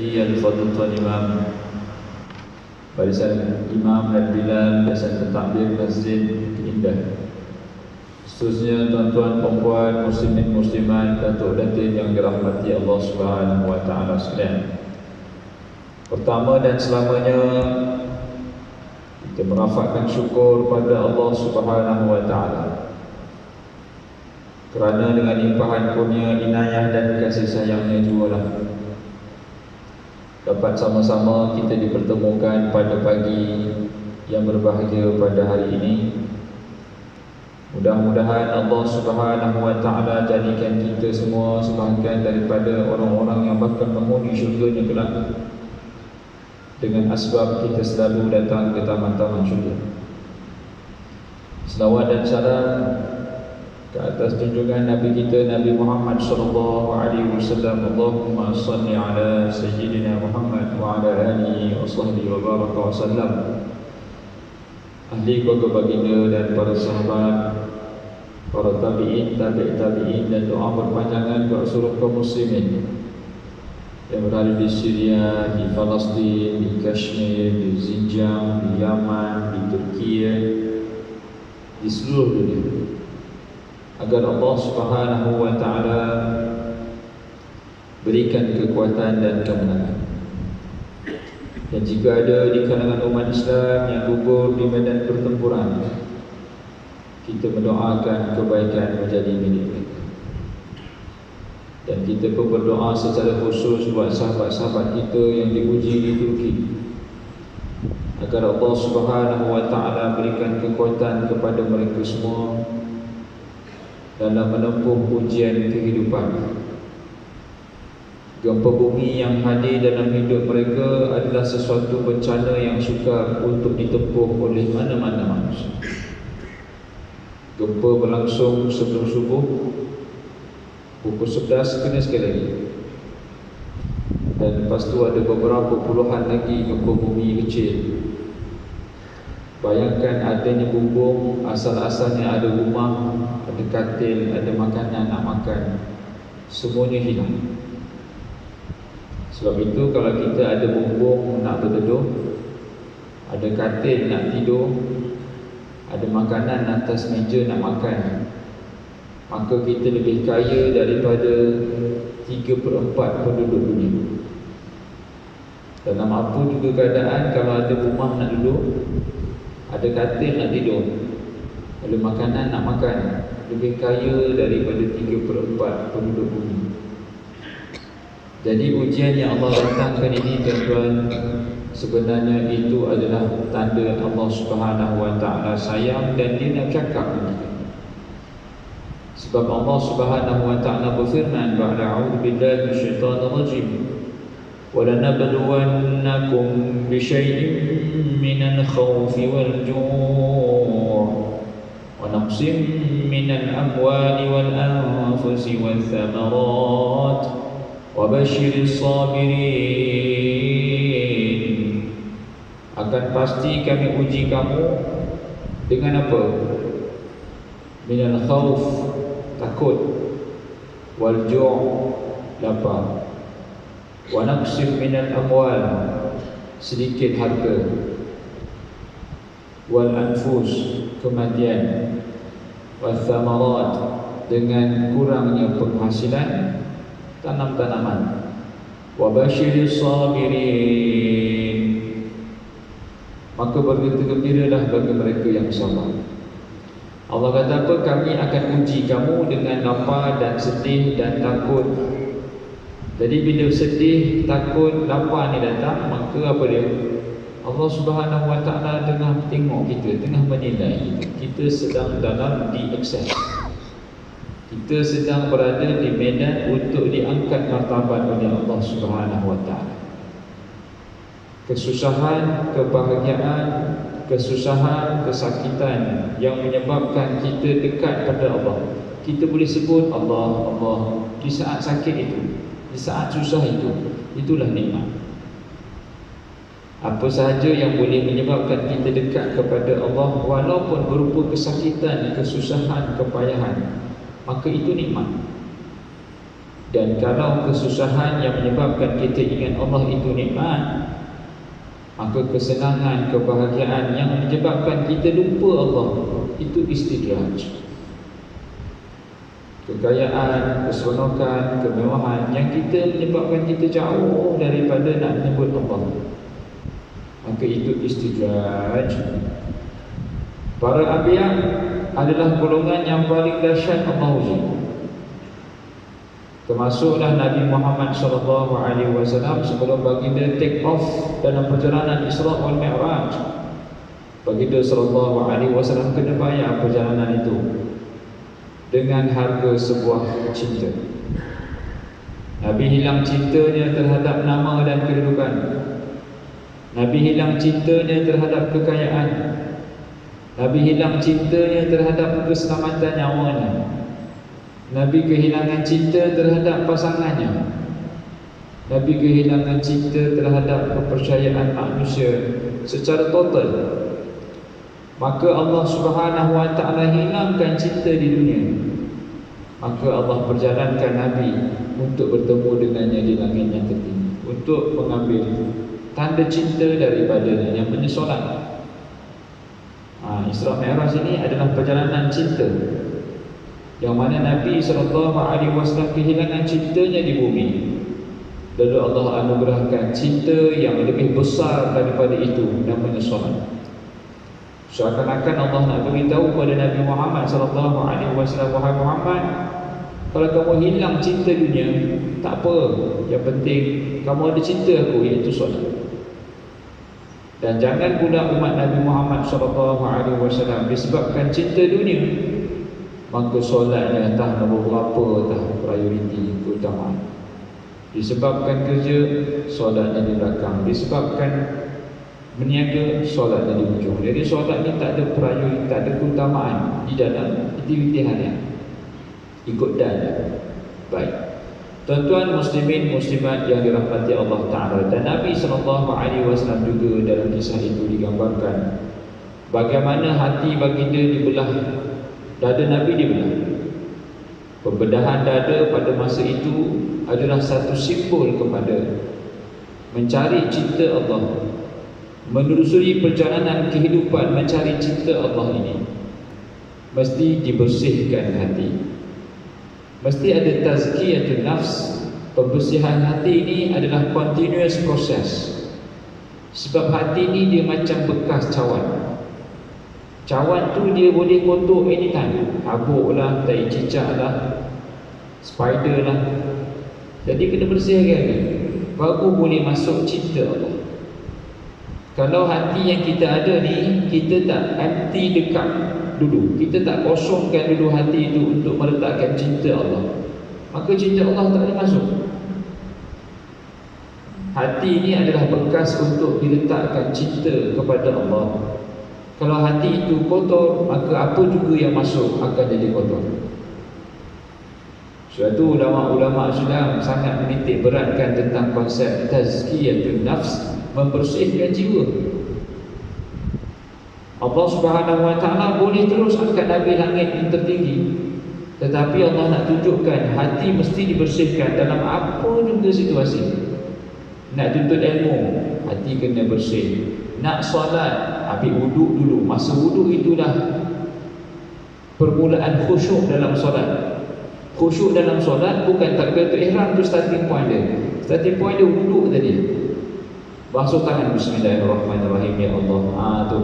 Sayyidi Al-Fadhil Tuan Imam, barisan Imam dan Bilal, barisan takbir masjid indah, khususnya tuan-tuan, perempuan, muslimin, muslimat, datuk datin yang dirahmati Allah Subhanahu wa taala sekalian. Pertama dan selamanya kita merafakkan syukur pada Allah Subhanahu wa taala kerana dengan limpahan kurnia, inayah dan kasih sayangnya jugalah dapat sama-sama kita dipertemukan pada pagi yang berbahagia pada hari ini. Mudah-mudahan Allah Subhanahu wa taala jadikan kita semua sebahagian daripada orang-orang yang bakal menghuni syurga-Nya kelak dengan asbab kita selalu datang ke taman-taman syurga. Selawat dan salam ke atas junjungan Nabi kita Nabi Muhammad sallallahu alaihi wasallam. Allahumma salli ala sayyidina Muhammad wa ala alihi wa sahbihi wa baraka wa sallam. Ahli keluarga baginda dan para sahabat, para tabi'in, tabi'in dan doa berpanjangan buat seluruh kaum muslimin yang berada di Syria, di Palestin, di Kashmir, di Xinjiang, di Yaman, di Turki, di seluruh dunia, agar Allah Subhanahu wa taala berikan kekuatan dan kemenangan. Dan jika ada di kalangan umat Islam yang gugur di medan pertempuran, kita mendoakan kebaikan menjadi milik mereka. Dan kita pun berdoa secara khusus buat sahabat-sahabat kita yang diuji di Turki, agar Allah Subhanahu wa taala berikan kekuatan kepada mereka semua dalam menempuh ujian kehidupan. Gempa bumi yang hadir dalam hidup mereka adalah sesuatu bencana yang sukar untuk ditempuh oleh mana-mana manusia. Gempa berlangsung sebelum subuh, pukul 11 kena sekali lagi. Dan lepas tu ada beberapa puluhan lagi gempa bumi kecil. Bayangkan adanya bumbung, asal-asalnya ada rumah, ada katil, ada makanan nak makan, semuanya hilang. Sebab itu kalau kita ada bumbung nak berteduh, ada katil nak tidur, ada makanan atas meja nak makan, maka kita lebih kaya daripada 3/4 penduduk dunia. Dalam apa juga keadaan, kalau ada rumah nak duduk, ada katil nak tidur, ada makanan nak makan, lebih kaya daripada 3/4 penduduk bumi. Jadi ujian yang Allah datangkan ini, tuan-tuan, sebenarnya itu adalah tanda Allah Subhanahu wa taala sayang dan Dia nak cakap dengan kita. Sebab Allah Subhanahu wa taala berfirman, "A'udzu billahi minasyaitonir rajim. Wa lanabluwannakum bisyai'in minal khawfi wal ju' wa naqsim minal amwali wal anfusi wath thamarat wa basyiris sabirin." Akan pasti kami uji kamu dengan apa? Minal khawf, takut, wal ju' lapar, wa naqsim minal amwal, sedikit harta, wal anfus, kematian, wal thamarat, dengan kurangnya penghasilan tanam-tanaman, wa basyiris sabirin, maka bergembiralah bagi mereka yang sabar. Allah kata apa? Kami akan uji kamu dengan lapar dan sedih dan takut. Jadi bila sedih, takut, lapar ni datang, maka apa dia? Allah Subhanahu wa taala tengah tengok kita, tengah menilai kita. Kita sedang dalam diakses. Kita sedang berada di medan untuk diangkat martabat oleh Allah Subhanahu wa taala. Kesusahan, kebahagiaan, kesusahan, kesakitan yang menyebabkan kita dekat pada Allah, kita boleh sebut Allah, Allah di saat sakit itu, di saat susah itu. Itulah nikmat. Apa sahaja yang boleh menyebabkan kita dekat kepada Allah, walaupun berupa kesakitan, kesusahan, kepayahan, maka itu nikmat. Dan kalau kesusahan yang menyebabkan kita ingat Allah itu nikmat, maka kesenangan, kebahagiaan yang menyebabkan kita lupa Allah itu istidraj. Kekayaan, keseronokan, kemewahan yang kita menyebabkan kita jauh daripada nak menyebut Allah, maka itu istidraj. Para anbiya adalah golongan yang paling dahsyat Allah uji. Termasuklah Nabi Muhammad SAW sebelum baginda take off dalam perjalanan Isra wal Mi'raj. Baginda SAW kena bayar perjalanan itu dengan harga sebuah cinta. Nabi hilang cintanya terhadap nama dan kedudukan. Nabi hilang cintanya terhadap kekayaan. Nabi hilang cintanya terhadap keselamatan nyawanya. Nabi kehilangan cinta terhadap pasangannya. Nabi kehilangan cinta terhadap kepercayaan manusia secara total. Maka Allah Subhanahu wa ta'ala hilangkan cinta di dunia. Maka Allah perjalankan Nabi untuk bertemu dengannya di langit yang tertinggi, untuk mengambil tanda cinta daripadanya yang menyesolat. Isra Mi'raj ini adalah perjalanan cinta, yang mana Nabi SAW kehilangan cintanya di bumi. Lalu Allah anugerahkan cinta yang lebih besar daripada itu, namanya solat. Seakan-akan Allah nak beritahu kepada Nabi Muhammad SAW, wahai Muhammad, kalau kamu hilang cinta dunia, tak apa, yang penting kamu ada cinta aku, iaitu solat. Dan jangan pula umat Nabi Muhammad SAW disebabkan cinta dunia, maka solatnya entah nombor berapa, entah prioriti, keutamaan. Disebabkan kerja, solatnya di belakang. Disebabkan berniaga, solatnya di ujung. Jadi solat ni tak ada prioriti, tak ada keutamaan di dalam aktiviti harian. Ikut dan. Baik. Tuan-tuan muslimin muslimat yang dirahmati Allah Ta'ala, dan Nabi SAW juga dalam kisah itu digambarkan bagaimana hati baginda dibelah, dada Nabi dibelah. Pembedahan dada pada masa itu adalah satu simbol kepada mencari cinta Allah, menelusuri perjalanan kehidupan mencari cinta Allah ini. Mesti dibersihkan hati, mesti ada tazkiyatun nafs. Pembersihan hati ini adalah continuous proses. Sebab hati ini dia macam bekas cawan. Cawan tu dia boleh kotor anytime. Habuk lah, tai cicak lah, spider lah. Jadi kena bersihkan ni, baru boleh masuk cinta Allah. Kalau hati yang kita ada ni, kita tak empty dekat dulu, kita tak kosongkan dulu hati itu untuk meletakkan cinta Allah, maka cinta Allah tak boleh masuk. Hati ini adalah bekas untuk diletakkan cinta kepada Allah. Kalau hati itu kotor, maka apa juga yang masuk akan jadi kotor. Suatu ulama-ulama Islam sangat menitik beratkan tentang konsep tazkiyatun nafs, membersihkan jiwa. Allah Subhanahu wa ta'ala boleh terus angkat Nabi langit yang tertinggi, tetapi Allah nak tunjukkan hati mesti dibersihkan dalam apa juga situasi. Nak tuntut ilmu, hati kena bersih. Nak solat, ambil wuduk dulu. Masa wuduk itulah permulaan khusyuk dalam solat. Khusyuk dalam solat bukan takbiratul ihram, tu starting point dia. Starting point dia wuduk tadi. Basuh tangan, bismillahirrahmanirrahim, ya Allah. Tu.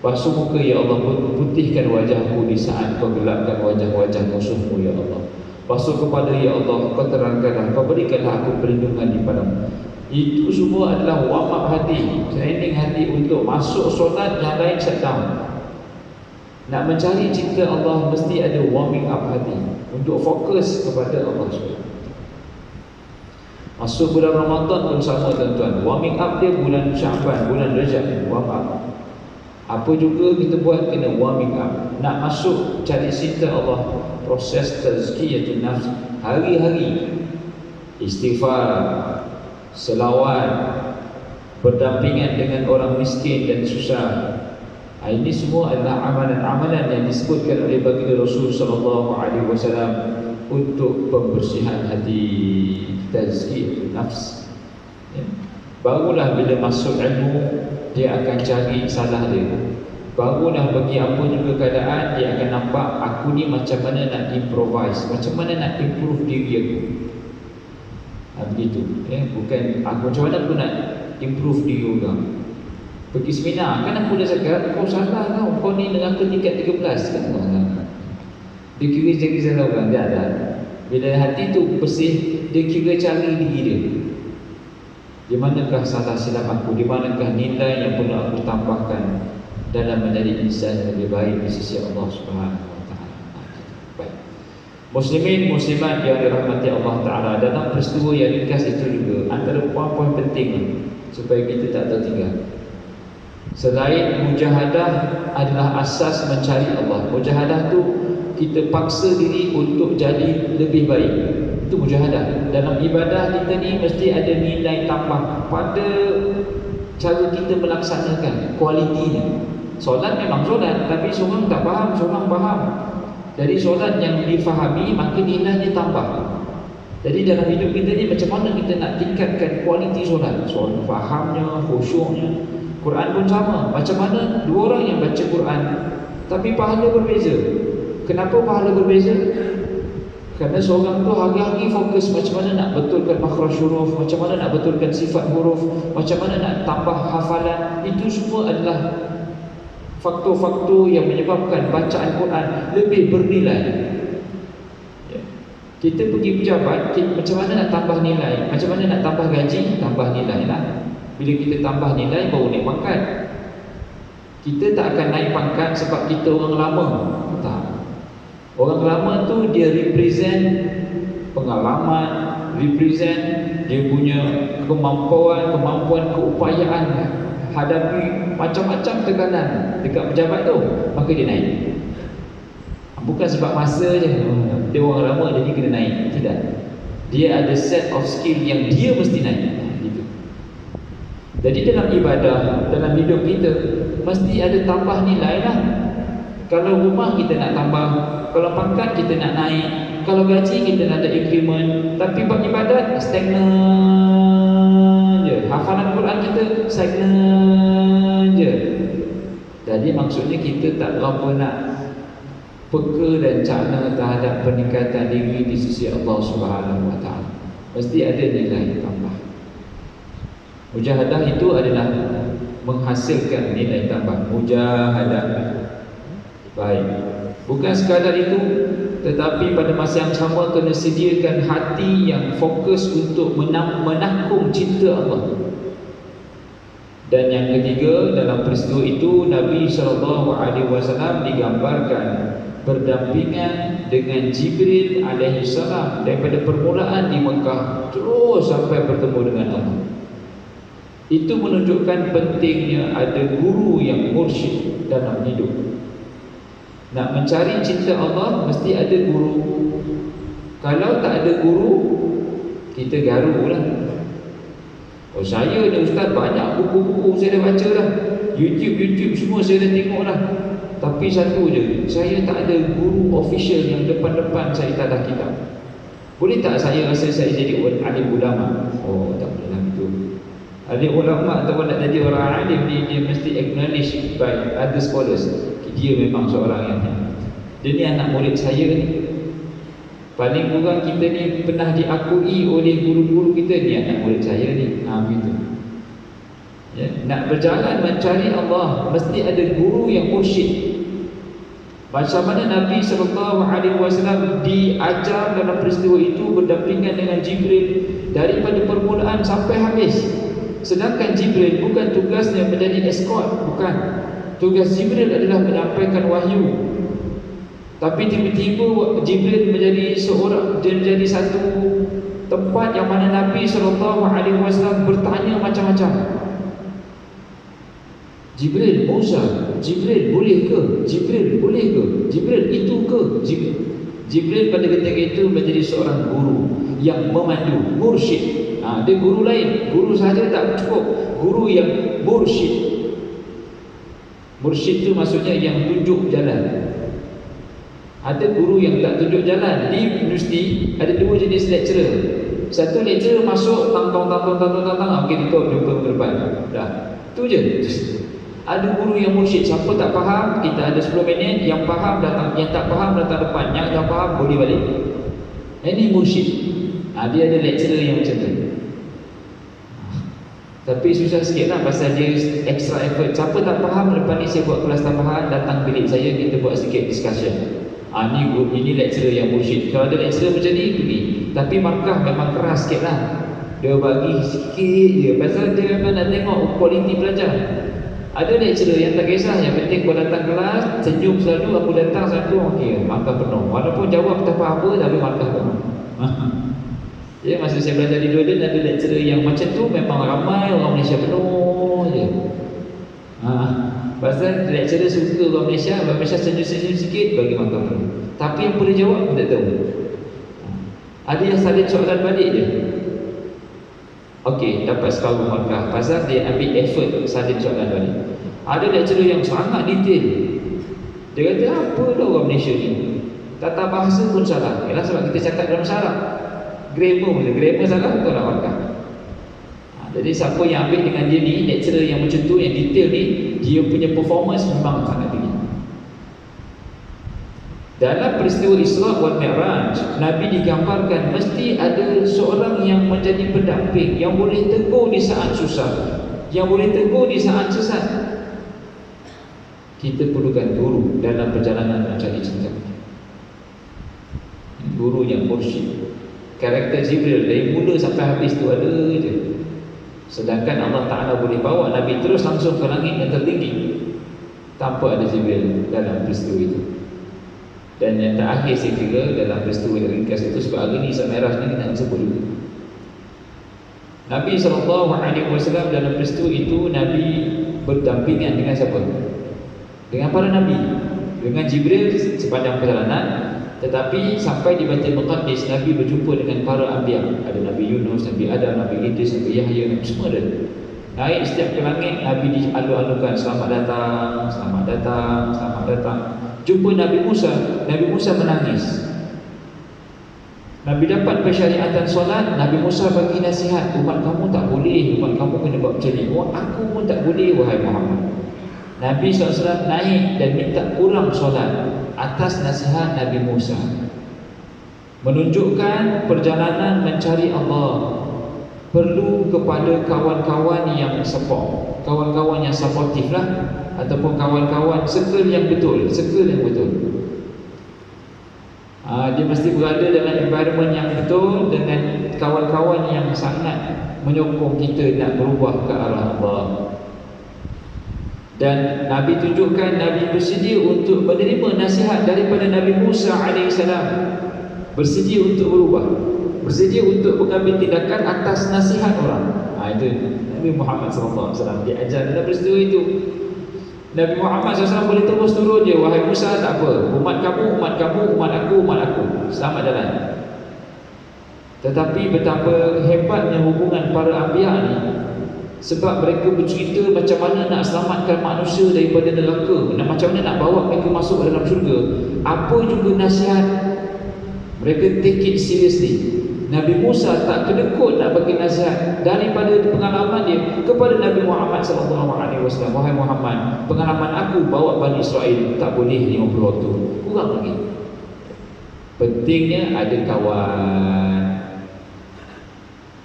Basuh muka, ya Allah, putihkan wajahku di saat kau gelapkan wajah-wajah musuhmu, ya Allah. Basuh kepala, ya Allah, kau terangkanlah, kau berikanlah aku perlindungan di padamu. Itu semua adalah warm up hati, training hati untuk masuk solat, yang lain shutdown. Nak mencari cinta Allah, mesti ada warming up hati untuk fokus kepada Allah SWT. Masuk bulan Ramadan pun sama tuan-tuan. Warming up dia bulan Syaban, bulan Rajab, warm up. Apa juga kita buat kena warming up. Nak masuk cari cinta Allah, proses tazkiyatun nafs, hari-hari istighfar, selawat, berdampingan dengan orang miskin dan susah. Ini semua adalah amalan-amalan yang disebutkan oleh baginda Rasul SAW untuk pembersihan hati, tazkiyah nafs, ya. Barulah bila masuk ilmu, dia akan cari salah dia. Barulah bagi apa juga keadaan, dia akan nampak aku ni macam mana nak improvise, macam mana nak improve diri aku. Begitu, ya. Bukan aku macam mana aku nak improve diri orang. Pergi seminar, kan aku dah cakap kau salah kau ni neraka tingkat 13 kan. Dia kira jadi salah orang, dia ada. Bila hati tu bersih, dia kira cari diri dia. Di manakah salah silap aku? Di manakah nilai yang perlu aku tambahkan dalam menjadi insan lebih baik di sisi Allah Subhanahu wa taala. Baik. Muslimin muslimat yang dirahmati Allah taala, dalam peristiwa yang ringkas itu juga antara poin-poin penting supaya kita tak tertinggal. Selain mujahadah adalah asas mencari Allah. Mujahadah tu kita paksa diri untuk jadi lebih baik. Itu mujahadah. Dalam ibadah kita ni mesti ada nilai tambah pada cara kita melaksanakan, kualitinya. Solat memang solat, tapi seorang tak faham, seorang faham. Dari solat yang difahami, maka nilainya tambah. Jadi dalam hidup kita ni macam mana kita nak tingkatkan kualiti solat? Soal fahamnya, khusyuknya. Quran pun sama. Macam mana dua orang yang baca Quran tapi pahala berbeza. Kenapa pahala berbeza? Kerana seorang tu hari-hari fokus macam mana nak betulkan makhraj huruf, macam mana nak betulkan sifat huruf, macam mana nak tambah hafalan. Itu semua adalah faktor-faktor yang menyebabkan bacaan Quran lebih bernilai. Ya. Kita pergi pejabat, macam mana nak tambah nilai, macam mana nak tambah gaji, tambah nilai lah. Bila kita tambah nilai, baru naik pangkat. Kita tak akan naik pangkat sebab kita orang lama. Tak. Orang lama tu dia represent pengalaman, represent dia punya kemampuan keupayaan hadapi macam-macam tekanan dekat pejabat tu, maka dia naik. Bukan sebab masa je dia orang lama jadi kena naik. Tidak. Dia ada set of skill yang dia mesti naik. Gitu. Jadi dalam ibadah, dalam hidup kita mesti ada tambah nilai lah. Kalau rumah kita nak tambah, kalau pangkat kita nak naik, kalau gaji kita nak ada increment, tapi bab ibadat stagnan je. Hafalan Quran kita stagnan je. Jadi maksudnya kita tak berapa nak peka dan cara terhadap peningkatan diri di sisi Allah Subhanahu wa taala. Mesti ada nilai tambah. Mujahadah itu adalah menghasilkan nilai tambah. Mujahadah. Baik. Bukan sekadar itu, tetapi pada masa yang sama kena sediakan hati yang fokus untuk menakung cinta Allah. Dan yang ketiga, dalam peristiwa itu Nabi SAW digambarkan berdampingan dengan Jibril alaihi salam daripada permulaan di Mekah terus sampai bertemu dengan Allah. Itu menunjukkan pentingnya ada guru yang mursyid dalam hidup. Nak mencari cinta Allah mesti ada guru. Kalau tak ada guru, kita garulah. Oh, saya ni ustaz, banyak buku-buku saya dah baca dah, YouTube semua saya dah tengok dah. Tapi satu je, saya tak ada guru official yang depan-depan saya tadah kitab. Boleh tak saya rasa saya jadi alim ulama? Oh, tak boleh lah itu. Alim ulama ataupun nak jadi orang alim ni, dia mesti acknowledged by other scholars. Dia memang seorang yang dia ni anak murid saya ni. Paling kurang kita ni pernah diakui oleh guru-guru kita, ni anak murid saya ni. Begitu. Ya, nak berjalan mencari Allah mesti ada guru yang mursyid. Macam mana Nabi SAW diajar dalam peristiwa itu berdampingan dengan Jibril daripada permulaan sampai habis. Sedangkan Jibril bukan tugasnya menjadi escort, bukan. Tugas Jibril adalah menyampaikan wahyu. Tapi tiba-tiba Jibril menjadi satu tempat yang mana Nabi SAW bertanya macam-macam. Jibril, Musa, Jibril boleh ke? Jibril boleh ke? Jibril itu ke? Jibril pada ketika itu menjadi seorang guru yang memandu, mursyid. Dia guru lain, guru saja tak cukup, guru yang mursyid. Mursyid itu maksudnya yang tunjuk jalan. Ada guru yang tak tunjuk jalan. Di universiti ada dua jenis lecturer. Satu lecturer masuk tang, okey tutup, jumpa minggu depan. Dah. Tu je. Ada guru yang mursyid, siapa tak faham, kita ada 10 minit, yang faham datang, yang tak faham datang depan, yang tak faham boleh balik. Ini mursyid. Dia ada lecturer yang macam tu. Tapi susah sikit lah pasal dia extra effort. Siapa tak faham, lepas ni saya buat kelas tambahan, datang bilik saya, kita buat sikit discussion. Ini lecturer yang mursyid. Kalau ada lecturer macam ni, pergi. Tapi markah memang keras sikit lah. Dia bagi sikit je, pasal dia memang nak tengok kualiti pelajar. Ada lecturer yang tak kisah, yang penting kau datang kelas, senyum selalu, aku datang satu, okey, markah penuh. Walaupun jawab tak apa-apa, tapi markah penuh. Jadi masa saya belajar di Jordan, ada lecturer yang macam tu, memang ramai orang Malaysia penuh je. Pasal lecturer suka orang Malaysia senyum-senyum sikit, bagi markah penuh. Tapi yang boleh jawab, tak tahu. Ada yang salin soalan balik je. Okey, dapat separuh markah. Pasal dia ambil effort salin soalan balik. Ada lecturer yang sangat detail. Dia kata, apa dah orang Malaysia ni? Tata bahasa pun salah. Yalah, sebab kita cakap dalam syarat. Grammar salah, kau nak markah. Jadi siapa yang ambil dengan dia ni, lecturer yang macam tu, yang detail ni, dia punya performance memang sangat tinggi. Dalam peristiwa Isra wal Mi'raj, Nabi digambarkan mesti ada seorang yang menjadi pendamping, yang boleh tegur di saat susah, yang boleh tegur di saat sesat. Kita perlukan guru dalam perjalanan mencari cinta. Guru yang mursyid. Karakter Jibril dari mula sampai habis tu ada je. Sedangkan Allah Ta'ala boleh bawa Nabi terus langsung ke langit yang tertinggi tanpa ada Jibril dalam peristiwa itu. Dan yang terakhir saya kira dalam peristiwa yang ringkas itu, sebab hari ni Isra Mi'raj ni kita nak sebut dulu. Nabi SAW dalam peristiwa itu, Nabi berdampingan dengan siapa? Dengan para Nabi, dengan Jibril sepanjang perjalanan. Tetapi sampai di Baitul Maqdis, Nabi berjumpa dengan para Anbiya. Ada Nabi Yunus, Nabi Adam, Nabi Idris, Nabi Yahya, Nabi semua ada. Naik setiap ke langit, Nabi dialu-alukan, selamat datang, selamat datang, selamat datang. Jumpa Nabi Musa menangis. Nabi dapat persyariatan solat, Nabi Musa bagi nasihat, umat kamu tak boleh, umat kamu kena buat macam ni. Aku pun tak boleh, wahai Muhammad. Nabi SAW naik dan minta kurang solat atas nasihat Nabi Musa. Menunjukkan perjalanan mencari Allah perlu kepada kawan-kawan yang support, kawan-kawan yang supportif lah, ataupun kawan-kawan circle yang betul. Dia mesti berada dalam environment yang betul, dengan kawan-kawan yang sangat menyokong kita nak berubah ke arah Allah. Dan Nabi tunjukkan Nabi bersedia untuk menerima nasihat daripada Nabi Musa AS, bersedia untuk berubah, bersedia untuk mengambil tindakan atas nasihat orang. Itu Nabi Muhammad SAW diajar dalam peristiwa itu. Nabi Muhammad SAW boleh terus turun je, wahai Musa, tak apa, umat kamu, umat kamu, umat aku, selamat jalan. Tetapi betapa hebatnya hubungan para Anbiya ni, sebab mereka bercerita macam mana nak selamatkan manusia daripada neraka, macam mana nak bawa mereka masuk ke dalam syurga. Apa juga nasihat, mereka take it seriously. Nabi Musa tak kedekut nak bagi nasihat daripada pengalaman dia kepada Nabi Muhammad SAW. Wahai Muhammad, pengalaman aku bawa Bani Israel tak boleh 50 waktu, kurang lagi. Pentingnya ada kawan.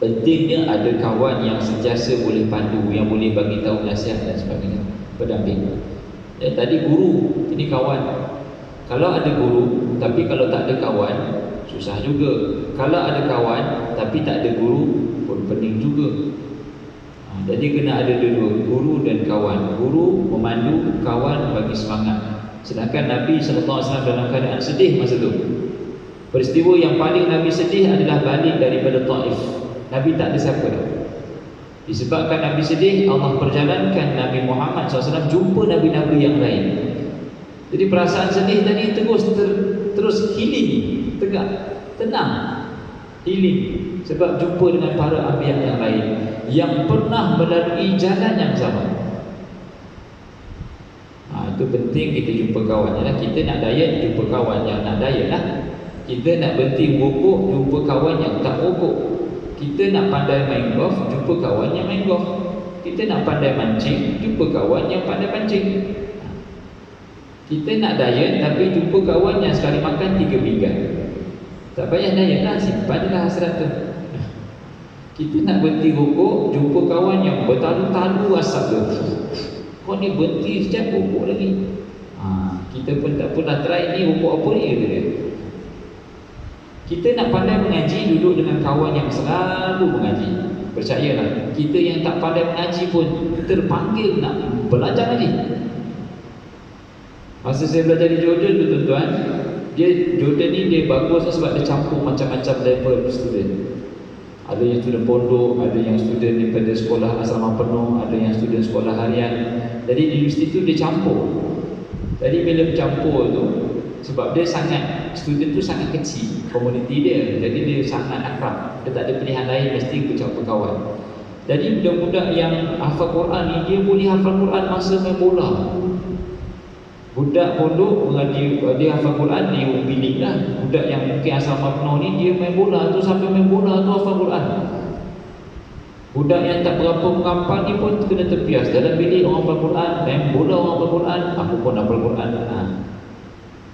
Pentingnya ada kawan yang sentiasa boleh pandu, yang boleh bagi tahu nasihat dan sebagainya, pendamping. Tadi guru, ini kawan. Kalau ada guru tapi kalau tak ada kawan, susah juga. Kalau ada kawan tapi tak ada guru pun pening juga. Jadi kena ada dua, guru dan kawan. Guru memandu, kawan bagi semangat. Sedangkan Nabi SAW dalam keadaan sedih masa tu. Peristiwa yang paling Nabi sedih adalah balik daripada Taif. Nabi tak ada siapa dah. Disebabkan Nabi sedih, Allah perjalankan Nabi Muhammad SAW jumpa Nabi-Nabi yang lain. Jadi perasaan sedih tadi terus healing, tegak, tenang, healing. Sebab jumpa dengan para Anbiya yang lain yang pernah melalui jalan yang sama. Itu penting kita jumpa kawan. Kita nak diet, jumpa kawan yang nak diet lah. Kita nak berhenti merokok, jumpa kawan yang tak merokok. Kita nak pandai main golf, jumpa kawan yang main golf. Kita nak pandai mancing, jumpa kawan yang pandai mancing. Kita nak diet tapi jumpa kawan yang sekali makan 3 pinggan. Tak payah diet lah, simpan je lah hasrat tu. Kita nak berhenti rokok, jumpa kawan yang bertalu-talu asap tu. Kau ni berhenti sejak rokok lagi. Kita pun tak pernah try ni, rokok apa ni kata dia. Kita nak pandai mengaji, duduk dengan kawan yang selalu mengaji. Percayalah, kita yang tak pandai mengaji pun terpanggil nak belajar lagi. Masa saya belajar di Jordan tu tuan-tuan, Jordan ni dia bagus sebab dia campur macam-macam level student. Ada yang student pondok, ada yang student daripada sekolah asrama penuh, ada yang student sekolah harian. Jadi di universiti tu dia campur. Jadi bila bercampur tu, sebab dia sangat, student tu sangat kecil komuniti dia, jadi dia sangat akrab. Dia tak ada pilihan lain, mesti bercampur kawan. Jadi budak-budak yang hafal Quran ni, dia boleh hafal Quran masa main bola. Budak pondok mengaji, dia hafal Quran di bilik lah. Budak yang mungkin asrama penuh ni, dia main bola tu, sampai main bola tu hafal Quran. Budak yang tak berapa menghafal ni pun kena terpias. Dalam bilik orang hafal Quran, main bola orang hafal Quran, aku pun hafal Quran.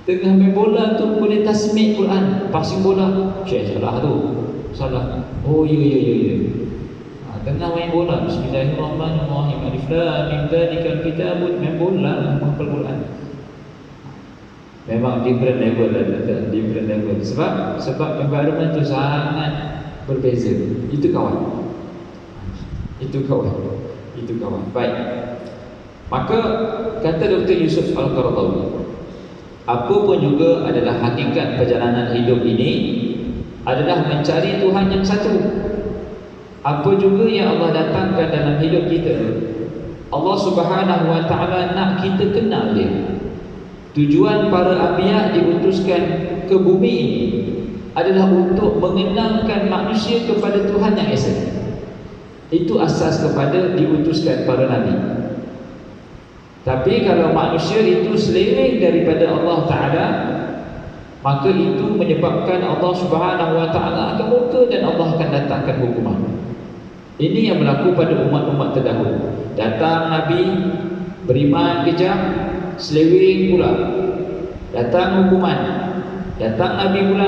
Tengah main bola tu boleh tasmih Quran, passing bola, syekh salah tu, salah. Oh ya. Tengah main bola, Bismillahirrahmanirrahim, Alif Lam Mim, dzalikal kitabun, main bola hafal Quran. Memang different level lah, different level. Sebab environment tu sangat berbeza. Itu kawan. Baik. Maka kata Dr. Yusuf Al-Qaradawi, apa pun juga adalah hakikat perjalanan hidup ini adalah mencari Tuhan yang satu. Apa juga yang Allah datangkan dalam hidup kita, Allah Subhanahu wa ta'ala nak kita kenal dia. Tujuan para anbiya diutuskan ke bumi ini adalah untuk mengenalkan manusia kepada Tuhan yang esa. Itu asas kepada diutuskan para nabi. Tapi kalau manusia itu seliring daripada Allah Ta'ala, maka itu menyebabkan Allah Subhanahu wa ta'ala akan murka dan Allah akan datangkan hukuman. Ini yang berlaku pada umat-umat terdahulu. Datang Nabi, beriman kejam, seliring pula. Datang hukuman, datang Nabi pula,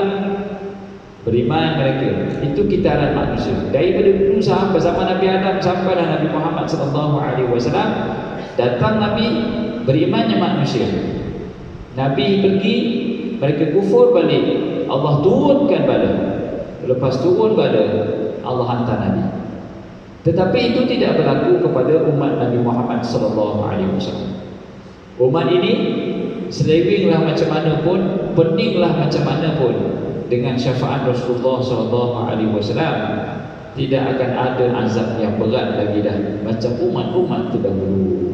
beriman mereka. Itu kitaran manusia. Daripada dulu sampai zaman Nabi Adam sampailah Nabi Muhammad SAW. Datang Nabi, berimannya manusia. Nabi pergi, mereka kufur balik, Allah turunkan bala. Lepas turun bala, Allah hantar Nabi. Tetapi itu tidak berlaku kepada umat Nabi Muhammad SAW. Umat ini seliringlah macam mana pun, peninglah macam mana pun, dengan syafaat Rasulullah SAW, tidak akan ada azab yang berat lagi dah macam umat-umat terdahulu.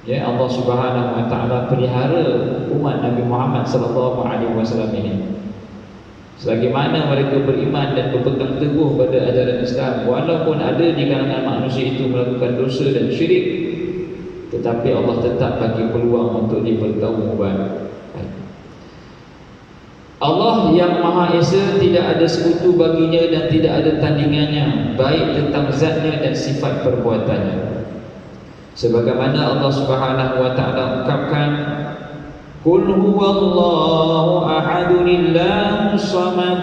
Ya, Allah Subhanahu wa ta'ala pelihara umat Nabi Muhammad SAW ini. Sebagaimana mereka beriman dan berpegang teguh pada ajaran Islam, walaupun ada di kalangan manusia itu melakukan dosa dan syirik, tetapi Allah tetap bagi peluang untuk dibertaubat. Allah yang Maha Esa, tidak ada sekutu baginya dan tidak ada tandingannya, baik tentang zatnya dan sifat perbuatannya. Sebagaimana Allah Subhanahu wa ta'ala ungkapkan, Qul huwallahu ahadun illahus samad,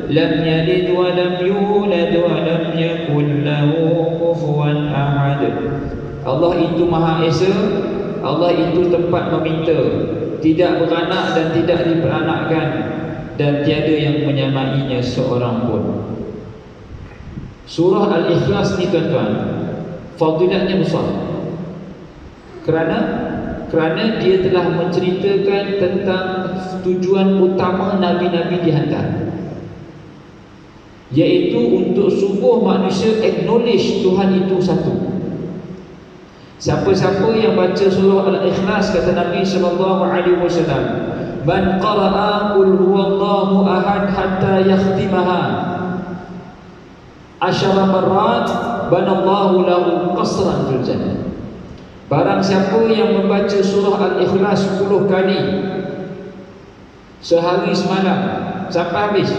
lam yalid wa lam yulad wa lam yakul lahu kufuwan ahad. Allah itu Maha Esa, Allah itu tempat meminta, tidak beranak dan tidak diperanakkan, dan tiada yang menyamainya seorang pun. Surah Al-Ikhlas ni tuan-tuan, fadilatnya besar. Kerana dia telah menceritakan tentang tujuan utama Nabi-Nabi dihantar, iaitu untuk subuh manusia acknowledge Tuhan itu satu. Siapa-siapa yang baca surah Al-Ikhlas, kata Nabi SAW, man qara'a qul huwallahu ahad hatta yakhtimaha 10 marrat banallahu lahu qasran fil jannah. Barang siapa yang membaca surah Al-Ikhlas 10 kali sehari semalam sampai habis,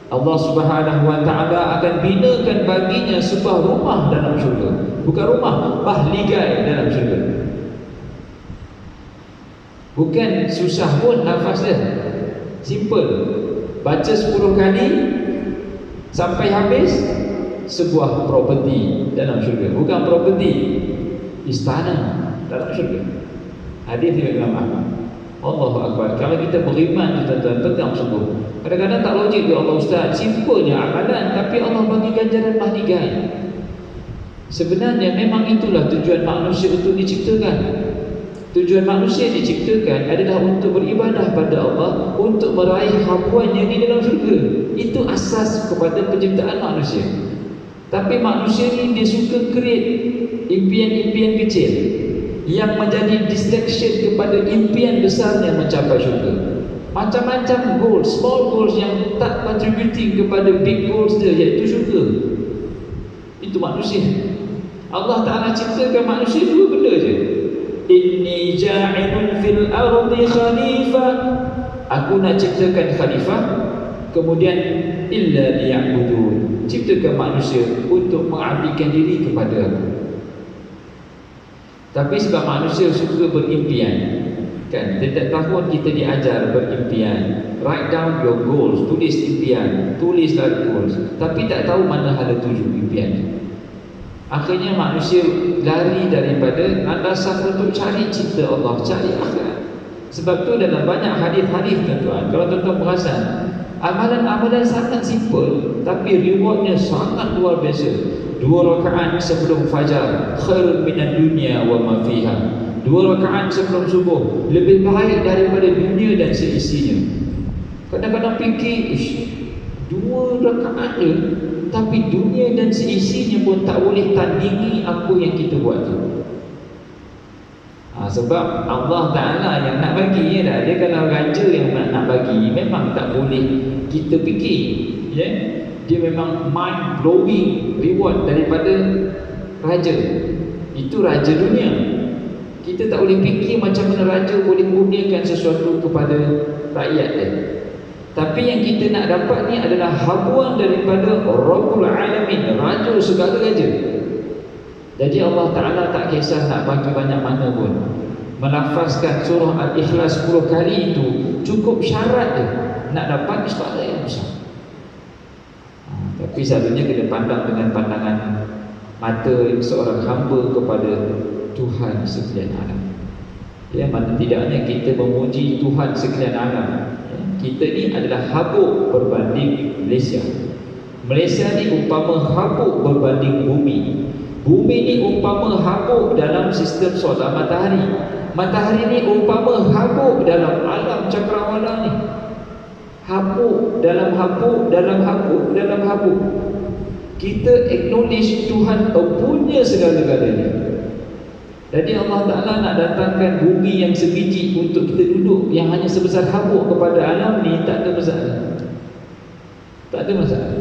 Allah Subhanahu wa ta'ala akan binakan baginya sebuah rumah dalam syurga. Bukan rumah, mahligai dalam syurga. Bukan susah pun nafas dia, simple. Baca 10 kali sampai habis, sebuah properti dalam syurga. Bukan properti, istana dalam syurga. Hadis dari Imam Ahmad. Allahu Akbar. Kalau kita beriman, tuan-tuan, pegang sungguh. Kadang-kadang tak logik ya Allah Ustaz, simpelnya amalan tapi Allah bagi ganjaran mahligai. Sebenarnya memang itulah tujuan manusia untuk diciptakan. Tujuan manusia diciptakan adalah untuk beribadah pada Allah, untuk meraih habuannya di dalam syurga. Itu asas kepada penciptaan manusia. Tapi manusia ni dia suka create impian-impian kecil yang menjadi distraction kepada impian besarnya mencapai syurga. Macam-macam goals, small goals yang tak contributing kepada big goals dia, iaitu syurga. Itu manusia. Allah Ta'ala ciptakan manusia dua benda je. Inni ja'ilun fil ardi khalifah, aku nak ciptakan khalifah. Kemudian illa liya'budun, ciptakan manusia untuk mengabdikan diri kepada aku. Tapi sebab manusia suka berimpian, kan, setiap tahun kita diajar berimpian. Write down your goals, tulis impian, tulislah goals, tapi tak tahu mana hala tuju impian. Akhirnya manusia lari daripada landasan untuk cari cipta Allah, cari akhirat. Sebab tu dalam banyak hadis-hadis, tuan-tuan, kalau tuan-tuan perasan, amalan-amalan sangat simple tapi rewardnya sangat luar biasa. 2 rakaat sebelum fajar khairun minad dunya wa ma fiha. 2 rakaat sebelum subuh lebih baik daripada dunia dan seisinya. Kadang-kadang fikir, 2 rakaat je, tapi dunia dan seisinya pun tak boleh tandingi apa yang kita buat tu. Sebab Allah Ta'ala yang nak bagi dah. Dia kalau raja yang nak bagi, memang tak boleh kita fikir, ya? Dia memang mind blowing reward daripada raja. Itu raja dunia. Kita tak boleh fikir macam mana raja boleh kurniakan sesuatu kepada rakyat dia. Tapi yang kita nak dapat ni adalah habuan daripada Rabbul Alamin, raja segala raja. Jadi Allah Ta'ala tak kisah nak bagi banyak mana pun. Melafazkan surah Al-Ikhlas 10 kali itu cukup syarat dia nak dapat istilah yang besar. Tapi selalunya kita pandang dengan pandangan mata seorang hamba kepada Tuhan sekalian alam. Ya, mana tidaknya kita memuji Tuhan sekalian alam. Ya, kita ni adalah habuk berbanding Malaysia. Malaysia ni umpama habuk berbanding bumi. Bumi ni umpama habuk dalam sistem solar matahari. Matahari ni umpama habuk dalam alam cakrawala ni. Habuk dalam habuk dalam habuk dalam habuk. Kita acknowledge Tuhan punya segala-galanya. Jadi Allah Ta'ala nak datangkan bumi yang sebiji untuk kita duduk, yang hanya sebesar habuk kepada alam ni, tak ada masalah. Tak ada masalah.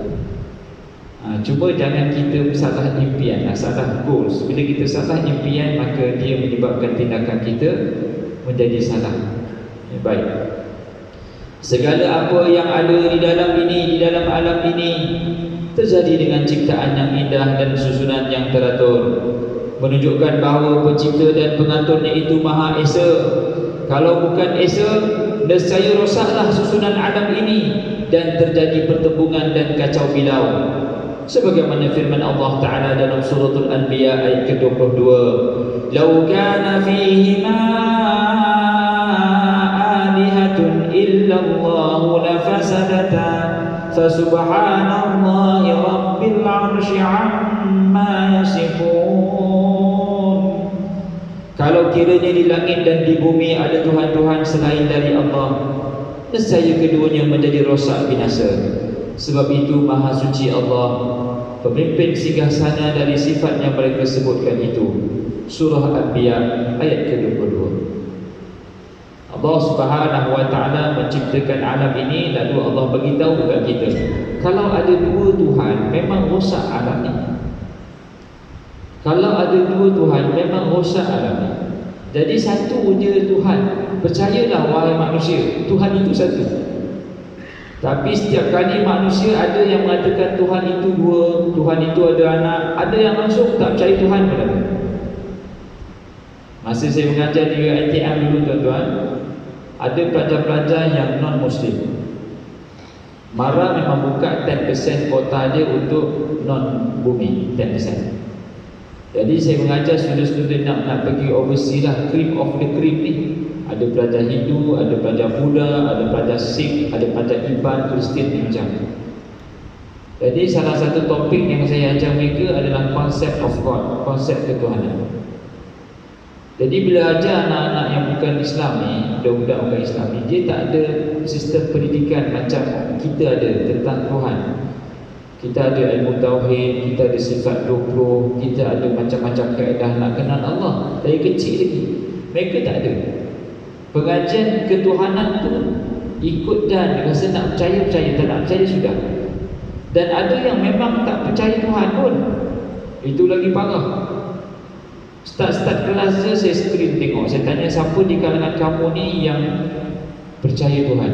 Cuma jangan kita salah impian, salah goals. Bila kita salah impian, maka dia menyebabkan tindakan kita menjadi salah. Baik. Segala apa yang ada di dalam ini, di dalam alam ini, terjadi dengan ciptaan yang indah dan susunan yang teratur, menunjukkan bahawa pencipta dan pengaturnya itu Maha Esa. Kalau bukan Esa, nescaya rosaklah susunan alam ini dan terjadi pertembungan dan kacau bilau. Sebagaimana firman Allah Ta'ala dalam suratul Anbiya ayat ke-22, "Lau kana fihima alihatun illa Allahu lafasadata fasubhanallahi rabbil 'arsy 'amma yasifun." Kalau kiranya di langit dan di bumi ada Tuhan-Tuhan selain dari Allah, nescaya keduanya menjadi rosak binasa. Sebab itu Maha Suci Allah, pemimpin singgahsana dari sifat yang mereka sebutkan itu. Surah Al-Anbiya ayat ke-22. Allah Subhanahu wa Ta'ala menciptakan alam ini, lalu Allah beritahu kepada kita, kalau ada 2 Tuhan, memang rosak alam ini. Kalau ada dua Tuhan, memang rosak alam ni. Jadi satu je Tuhan. Percayalah wahai manusia, Tuhan itu satu. Tapi setiap kali manusia ada yang mengatakan Tuhan itu dua, Tuhan itu ada anak, ada yang langsung tak percaya Tuhan pun ada. Masa saya mengajar di ITM dulu tuan-tuan, ada pelajar-pelajar yang non-Muslim. Mara memang buka 10% kota dia untuk non-bumi, 10%. Jadi saya mengajar student-student nak pergi overseas lah, cream of the cream ni. Ada pelajar Hindu, ada pelajar Buddha, ada pelajar Sikh, ada pelajar Iban, Kristian ni macam. Jadi salah satu topik yang saya ajar mereka adalah konsep of God, konsep ketuhanan. Jadi bila ajar anak-anak yang bukan Islam ni, budak-budak bukan Islam ni, dia tak ada sistem pendidikan macam kita ada tentang Tuhan. Kita ada ilmu tauhid, kita ada sifat 20, kita ada macam-macam kaedah nak kenal Allah dari kecil lagi. Mereka tak ada. Pengajian ketuhanan tu ikut dan rasa nak percaya, tak nak percaya sudah. Dan ada yang memang tak percaya Tuhan pun. Itu lagi parah. Start kelas je saya screen tengok, saya tanya siapa di kalangan kamu ni yang percaya Tuhan,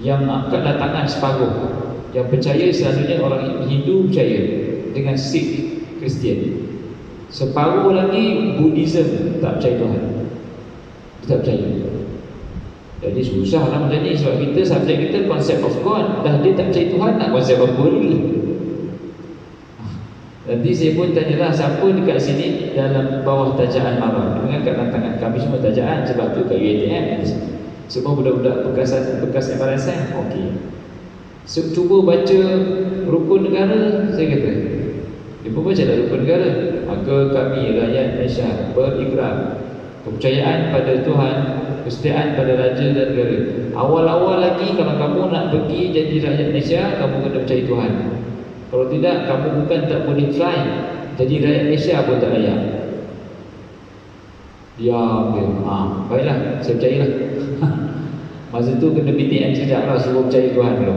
yang angkatlah tangan separuh. Yang percaya selalunya orang Hindu percaya dengan Sikh, Kristian. Separuh lagi Buddhism tak percaya Tuhan, tak percaya. Jadi susah lah macam ni. Sebab kita, subjek kita konsep of God, dah dia tak percaya Tuhan, nak konsep apa lagi. Nanti saya pun tanyalah siapa dekat sini dalam bawah tajaan Mara. Mengangkat tangan, kami semua tajaan sebab tu kat UiTM. Semua budak-budak bekas MRSM. Okey. Cuba baca rukun negara, saya kata. Dia pun baca dah rukun negara. Maka kami rakyat Malaysia berikrar kepercayaan pada Tuhan, kesetiaan pada raja dan negara. Awal-awal lagi kalau kamu nak pergi jadi rakyat Malaysia, kamu kena percaya Tuhan. Kalau tidak, kamu bukan tak boleh try jadi rakyat Malaysia pun tak layak. Diam dia. Baiklah, saya percayalah. Masa tu kena BTN sekejap lah, suruh percaya Tuhan dulu,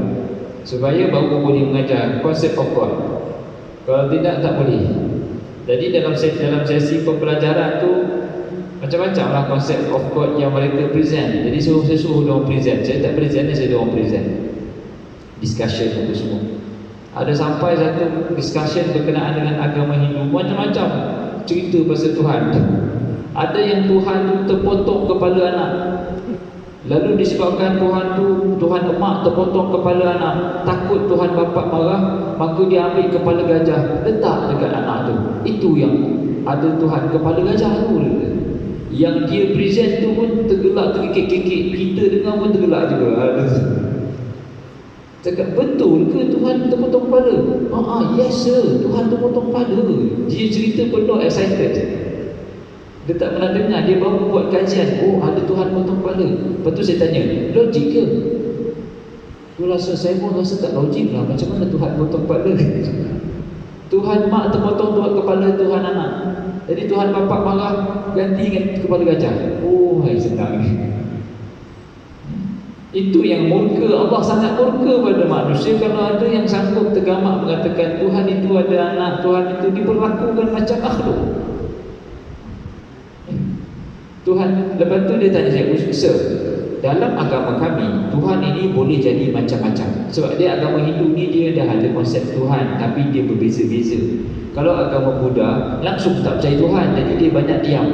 supaya baru boleh mengajar konsep of God. Kalau tidak, tak boleh. Jadi dalam sesi pembelajaran tu macam-macam lah konsep of God yang mereka present. Jadi saya suruh diorang present. Saya tak present, saya diorang present. Discussion itu semua. Ada sampai satu discussion berkenaan dengan agama Hindu, macam-macam cerita pasal Tuhan. Ada yang Tuhan tu terpotong kepala anak. Lalu disebabkan Tuhan emak terpotong kepala anak, takut Tuhan bapa marah, maka dia ambil kepala gajah letak dekat anak tu. Itu yang ada Tuhan kepala gajah tu. Yang dia present tu pun tergelak, terkekek-kekek. Kita dengar pun tergelak juga. Cakap, betul ke Tuhan terpotong kepala? Yes sir, Tuhan terpotong kepala. Dia cerita penuh excited. Dia tak pernah dengar, dia baru buat kajian. Oh, ada Tuhan potong kepala. Lepas tu saya tanya, logik ke? Dia rasa, saya pun rasa tak logik lah. Macam mana Tuhan potong kepala? Tuhan mak terpotong kepala Tuhan anak. Jadi Tuhan bapak marah, ganti dengan kepala gajah. Oh, hai senang. Itu yang murka. Allah sangat murka pada manusia kalau ada yang sanggup tergamak mengatakan Tuhan itu ada anak, Tuhan itu diperlakukan macam makhluk. Tuhan, lepas tu dia tanya saya, sir, dalam agama kami Tuhan ini boleh jadi macam-macam. Sebab dia agama Hindu ni dia dah ada konsep Tuhan, tapi dia berbeza-beza. Kalau agama Buddha langsung tak percaya Tuhan, jadi dia banyak diam.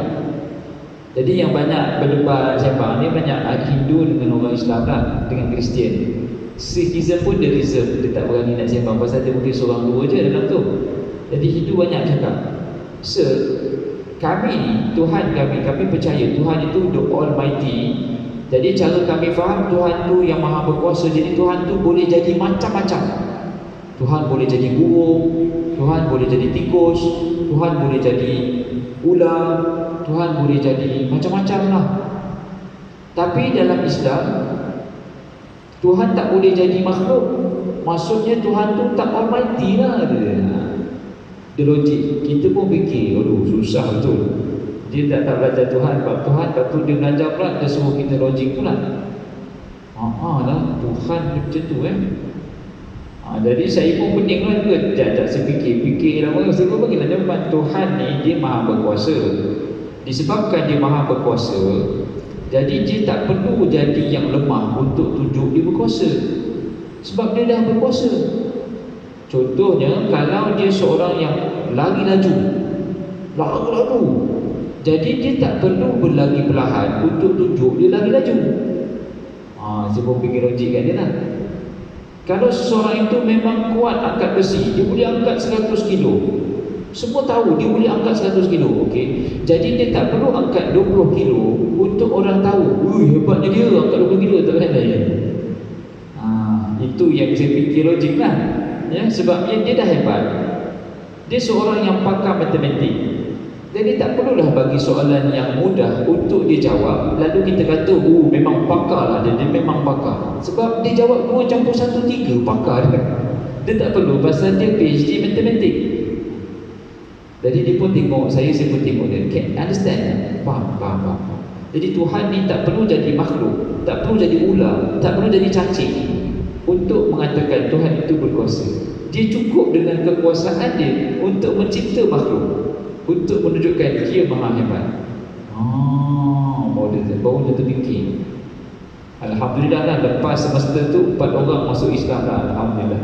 Jadi yang banyak berdebat sembang ni banyak Hindu dengan orang Islam lah, dengan Kristian. Sikhism pun dia reserve, dia tak berani nak sembang pasal dia mungkin seorang dua je dalam tu. Jadi Hindu banyak cakap, sir, kami ni, Tuhan kami percaya Tuhan itu the Almighty. Jadi cara kami faham Tuhan tu yang maha berkuasa. Jadi Tuhan tu boleh jadi macam-macam. Tuhan boleh jadi burung, Tuhan boleh jadi tikus, Tuhan boleh jadi ular, Tuhan boleh jadi macam-macam lah. Tapi dalam Islam Tuhan tak boleh jadi makhluk. Maksudnya Tuhan tu tak Almighty lah dia logik. Kita pun fikir, aduh susah betul. Dia tak belajar Tuhan, bab Tuhan, lepas tu dia belajar pula, dia suruh kita logik pula. Lah, Tuhan macam tu Jadi saya pun pening lah juga. Sekejap saya fikir lama. Saya pun bagilah jawapan. Tuhan ni dia maha berkuasa. Disebabkan dia maha berkuasa, jadi dia tak perlu jadi yang lemah untuk tunjuk dia berkuasa. Sebab dia dah berkuasa. Contohnya, kalau dia seorang yang lari laju, jadi dia tak perlu berlari perlahan untuk tunjuk dia lari laju. Saya pun fikir logik kat dia lah. Kalau seseorang itu memang kuat angkat besi, dia boleh angkat 100 kilo. Semua tahu dia boleh angkat 100 kilo, okey. Jadi dia tak perlu angkat 20 kilo untuk orang tahu, hebatnya dia angkat 20 kilo, tak payah lain. Itu yang saya fikir logik lah. Ya, sebabnya dia dah hebat. Dia seorang yang pakar matematik. Jadi tak perlulah bagi soalan yang mudah untuk dia jawab, lalu kita kata, memang pakar lah dia memang pakar. Sebab dia jawab 2 campur 1 3, pakar dia. Dia tak perlu, pasal dia PhD matematik. Jadi dia pun tengok saya pun tengok dia. Can understand? Faham. Jadi Tuhan ni tak perlu jadi makhluk, tak perlu jadi ular, tak perlu jadi cacing untuk mengatakan Tuhan itu berkuasa. Dia cukup dengan kekuasaan dia untuk mencipta makhluk, untuk menunjukkan dia maha hebat. Baru dia terfikir. Alhamdulillah lah, lepas semester tu 4 orang masuk Islam lah. Alhamdulillah.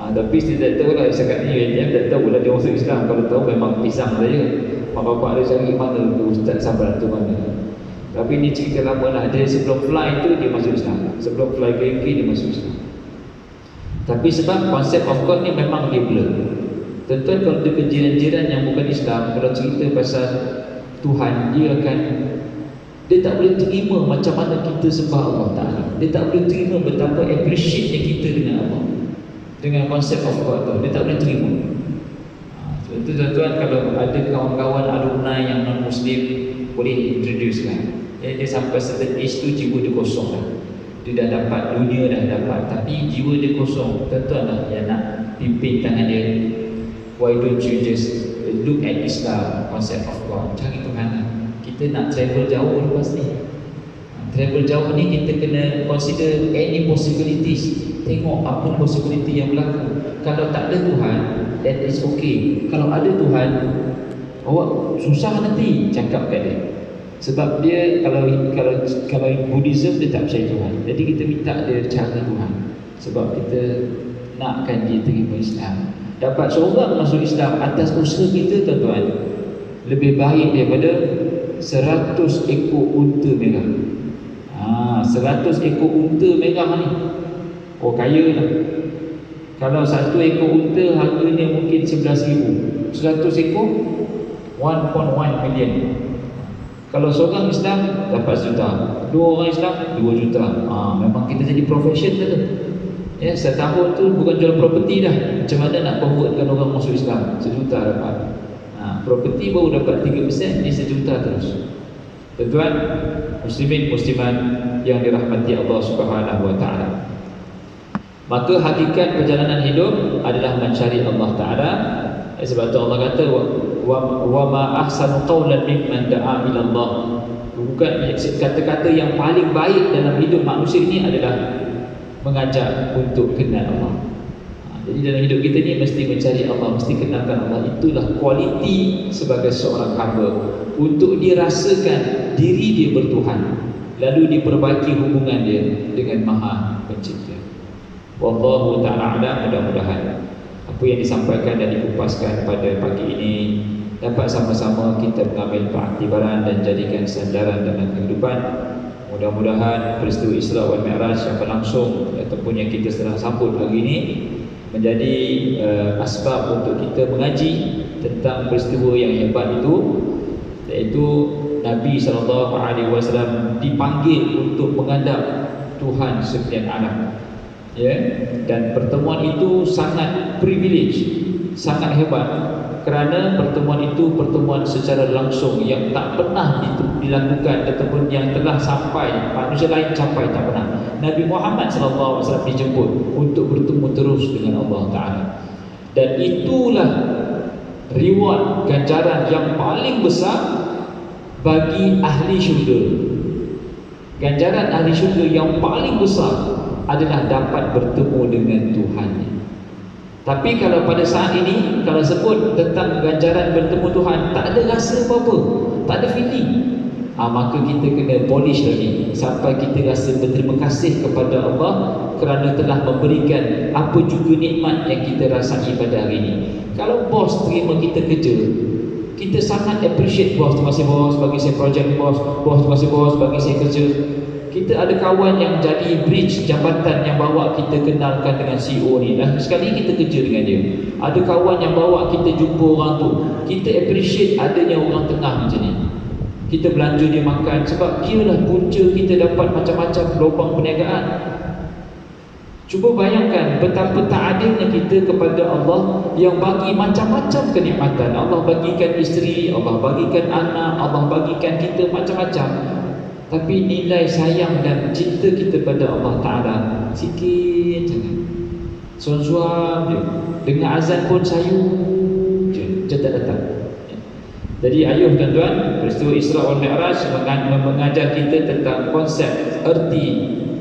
Tapi saya tak tahu lah, cakap ni UNM tak tahu lah dia masuk Islam. Kalau tahu memang pisang saja. Mak bapak dia cari mana tu Ustaz Sabran tu mana. Tapi ni cerita lama lah. Dia sebelum fly tu dia masuk Islam. Sebelum fly ke UK dia masuk Islam. Tapi sebab konsep of God ni memang dia blur. Tentu kalau dia jiran-jiran yang bukan Islam, kalau cerita pasal Tuhan, dia tak boleh terima macam mana kita sembah Allah Ta'ala. Dia tak boleh terima betapa appreciate kita dengan Allah, dengan konsep of God tu. Dia tak boleh terima. Sebab tu tuan-tuan, kalau ada kawan-kawan alumni yang non-Muslim, boleh introduce kan. Dia sampai certain age tu jiwa dia kosong lah. Dia dah dapat dunia, dah dapat, tapi jiwa dia kosong. Tuan-tuan lah yang nak pimpin tangan dia. Why don't you just look at Islam, concept of God, cari Tuhan lah. Kita nak travel jauh lepas ni. Travel jauh ni kita kena consider any possibilities. Tengok apa possibility yang berlaku. Kalau tak ada Tuhan, then it's okay. Kalau ada Tuhan, awak susah nanti cakap kat dia. Sebab dia kalau Buddhism dia tak percaya Tuhan. Jadi kita minta dia cari Tuhan. Sebab kita nakkan dia terima Islam. Dapat seorang masuk Islam atas usaha kita, tuan-tuan, lebih baik daripada 100 ekor unta merah. 100 ekor unta merah ni, kaya lah. Kalau 1 ekor unta harganya mungkin 11,000, 100 ekor 1.1 million. Kalau seorang Islam dapat 1 juta, 2 orang Islam 2 juta. Memang kita jadi profession tu. Ya, setahun tu bukan jual property dah. Macam mana nak convertkan orang masuk Islam? 1 juta dapat. Property baru dapat 3%, ni 1 juta terus. Tuan-tuan, muslimin muslimat yang dirahmati Allah Subhanahu wa taala. Maka hakikat perjalanan hidup adalah mencari Allah Taala. Sebab tu Allah kata wa ma ahsanu qawlan mimman da'a ila Allah. Bukan kata-kata yang paling baik dalam hidup manusia ini adalah mengajak untuk kenal Allah. Jadi dalam hidup kita ni mesti mencari Allah, mesti kenalkan Allah. Itulah kualiti sebagai seorang hamba, untuk dirasakan diri dia bertuhan, lalu diperbaiki hubungan dia dengan Maha Pencipta. Wallahu ta'ala a'lam. Mudah-mudahan apa yang disampaikan dan dikupaskan pada pagi ini dapat sama-sama kita mengambil pengiktibaran dan jadikan sandaran dalam kehidupan. Mudah-mudahan peristiwa Isra wal Mi'raj yang berlangsung ataupun yang kita sedang sambut hari ini menjadi asbab untuk kita mengaji tentang peristiwa yang hebat itu, iaitu Nabi SAW dipanggil untuk menghadap Tuhan sekalian alam. Ya, dan pertemuan itu sangat privilege, sangat hebat, kerana pertemuan itu pertemuan secara langsung yang tak pernah dilakukan ataupun yang telah sampai manusia lain sampai tak pernah. Nabi Muhammad SAW dijemput untuk bertemu terus dengan Allah Ta'ala. Dan itulah reward, ganjaran yang paling besar bagi ahli syurga. Ganjaran ahli syurga yang paling besar adalah dapat bertemu dengan Tuhan. Tapi kalau pada saat ini, kalau sebut tentang ganjaran bertemu Tuhan, tak ada rasa apa-apa, tak ada feeling, maka kita kena polish lagi sampai kita rasa berterima kasih kepada Allah kerana telah memberikan apa juga nikmat yang kita rasai pada hari ini. Kalau bos terima kita kerja, kita sangat appreciate bos. Terima kasih bos bagi saya projek ni bos. Bos terima kasih bos bagi saya kerja. Kita ada kawan yang jadi bridge jambatan yang bawa kita kenalkan dengan CEO ni. Dan sekali kita kerja dengan dia. Ada kawan yang bawa kita jumpa orang tu. Kita appreciate adanya orang tengah macam ni. Kita belanja dia makan sebab dia lah punca kita dapat macam-macam lubang perniagaan. Cuba bayangkan betapa tak adilnya kita kepada Allah yang bagi macam-macam kenikmatan. Allah bagikan isteri, Allah bagikan anak, Allah bagikan kita macam-macam. Tapi nilai sayang dan cinta kita pada Allah Ta'ala sikit jangan. Suam-suam je. Dengar azan pun sayu je, tak datang. Jadi ayuh tuan-tuan, peristiwa Isra wal Mi'raj mengajar kita tentang konsep erti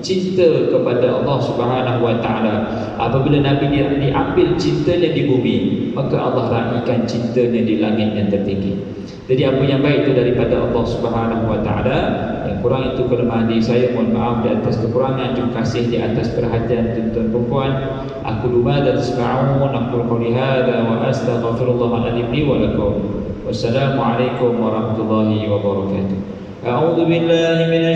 cinta kepada Allah Subhanahu wa Ta'ala. Apabila Nabi diambil cintanya di bumi, maka Allah raikan cintanya di langit yang tertinggi. Jadi apa yang baik itu daripada Allah Subhanahu wa Ta'ala, yang kurang itu kelemahan diri saya, mohon maaf di atas kekurangan. Terima kasih di atas perhatian tuan-tuan dan puan. Aku lupa dan tasma'un, aku qawli hadza wa astaghfirullahaladzim li wa lakum. Wassalamualaikum warahmatullahi wabarakatuh. A'udzu billahi minasy